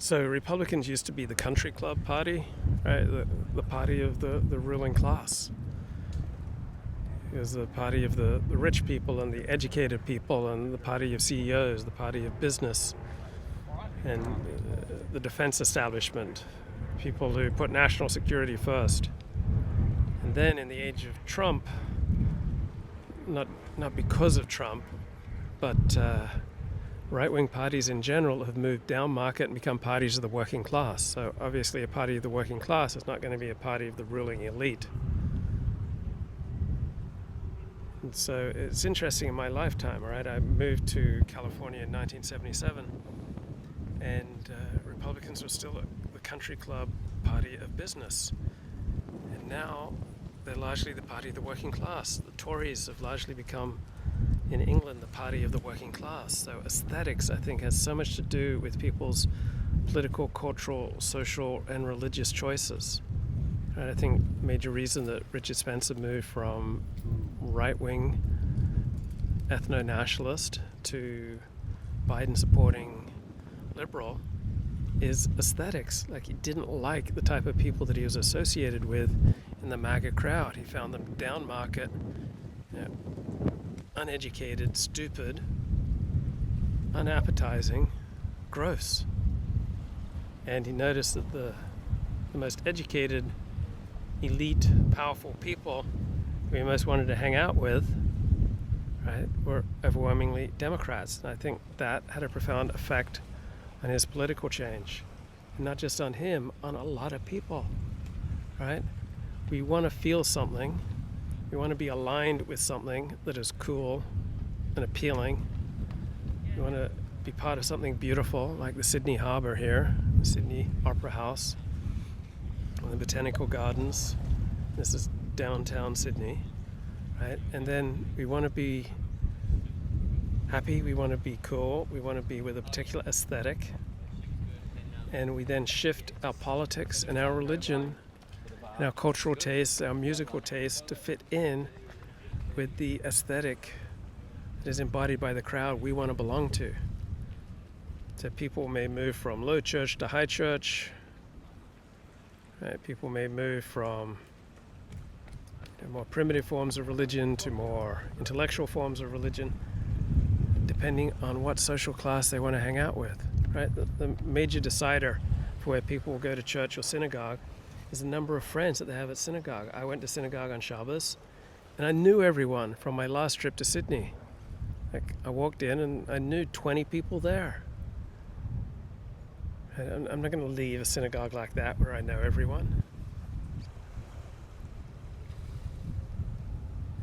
So Republicans used to be the country club party, right? The party of the ruling class. It was the party of the rich people and the educated people, and the party of CEOs, the party of business, and the defense establishment, people who put national security first. And then in the age of Trump, not because of Trump, but right-wing parties in general have moved down market and become parties of the working class. So obviously a party of the working class is not going to be a party of the ruling elite. And so it's interesting in my lifetime, right? I moved to California in 1977, and Republicans were still the country club party of business. And now they're largely the party of the working class. The Tories have largely become, in England, the party of the working class. So aesthetics, I think, has so much to do with people's political, cultural, social, and religious choices. And I think a major reason that Richard Spencer moved from right-wing ethno-nationalist to Biden-supporting liberal is aesthetics. Like, he didn't like the type of people that he was associated with in the MAGA crowd. He found them down market, uneducated, stupid, unappetizing, gross. And he noticed that the most educated, elite, powerful people we most wanted to hang out with, right, were overwhelmingly Democrats. And I think that had a profound effect on his political change. And not just on him, on a lot of people, right? We want to feel something. We want to be aligned with something that is cool and appealing. We want to be part of something beautiful, like the Sydney Harbour here, the Sydney Opera House, and the Botanical Gardens. This is downtown Sydney, right? And then we want to be happy, we want to be cool, we want to be with a particular aesthetic, and we then shift our politics and our religion and our cultural tastes, our musical tastes to fit in with the aesthetic that is embodied by the crowd we want to belong to. So people may move from low church to high church, right? People may move from more primitive forms of religion to more intellectual forms of religion, depending on what social class they want to hang out with, right? The major decider for where people will go to church or synagogue is the number of friends that they have at synagogue. I went to synagogue on Shabbos, and I knew everyone from my last trip to Sydney. Like, I walked in and I knew 20 people there. I'm not going to leave a synagogue like that where I know everyone.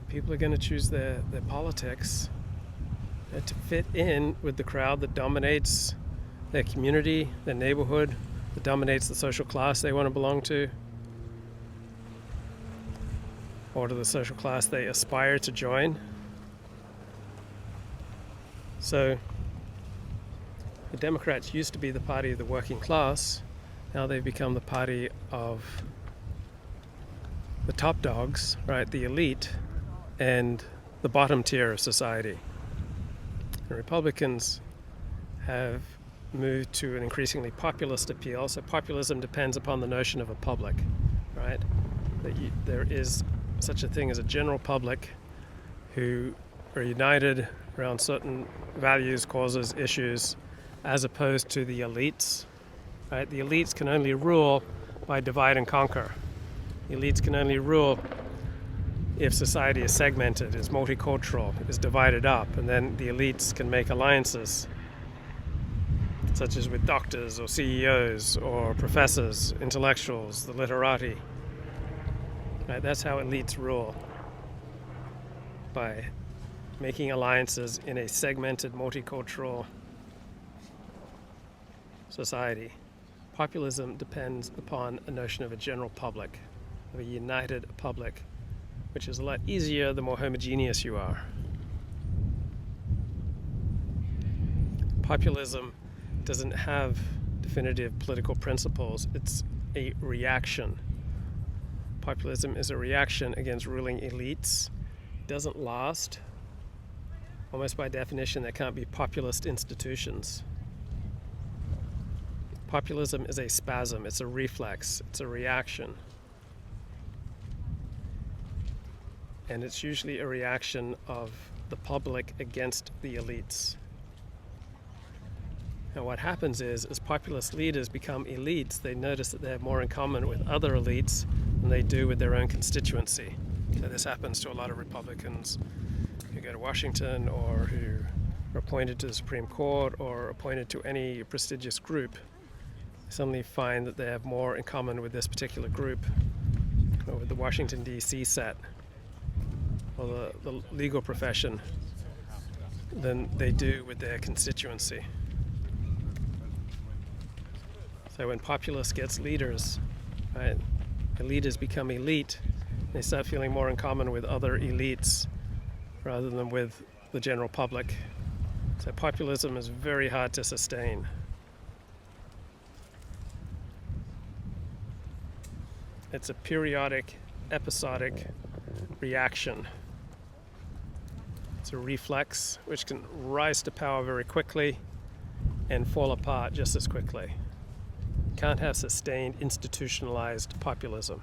People are going to choose their politics to fit in with the crowd that dominates their community, their neighborhood, that dominates the social class they want to belong to, or to the social class they aspire to join. So the Democrats used to be the party of the working class. Now they've become the party of the top dogs, right, the elite, and the bottom tier of society. The Republicans have moved to an increasingly populist appeal. So populism depends upon the notion of a public, right? That there is such a thing as a general public who are united around certain values, causes, issues, as opposed to the elites, right? The elites can only rule by divide and conquer. The elites can only rule if society is segmented, is multicultural, is divided up, and then the elites can make alliances, such as with doctors or CEOs or professors, intellectuals, the literati. Right? That's how elites rule, by making alliances in a segmented, multicultural society. Populism depends upon a notion of a general public, of a united public, which is a lot easier the more homogeneous you are. Populism doesn't have definitive political principles. It's a reaction. Populism is a reaction against ruling elites. It doesn't last. Almost by definition, there can't be populist institutions. Populism is a spasm, it's a reflex, it's a reaction. And it's usually a reaction of the public against the elites. And what happens is, as populist leaders become elites, they notice that they have more in common with other elites than they do with their own constituency. So this happens to a lot of Republicans who go to Washington or who are appointed to the Supreme Court or appointed to any prestigious group. They suddenly find that they have more in common with this particular group, or with the Washington, D.C. set, or the legal profession, than they do with their constituency. So when populists gets leaders, right, the leaders become elite, they start feeling more in common with other elites rather than with the general public. So populism is very hard to sustain. It's a periodic, episodic reaction. It's a reflex which can rise to power very quickly and fall apart just as quickly. Can't have sustained institutionalized populism.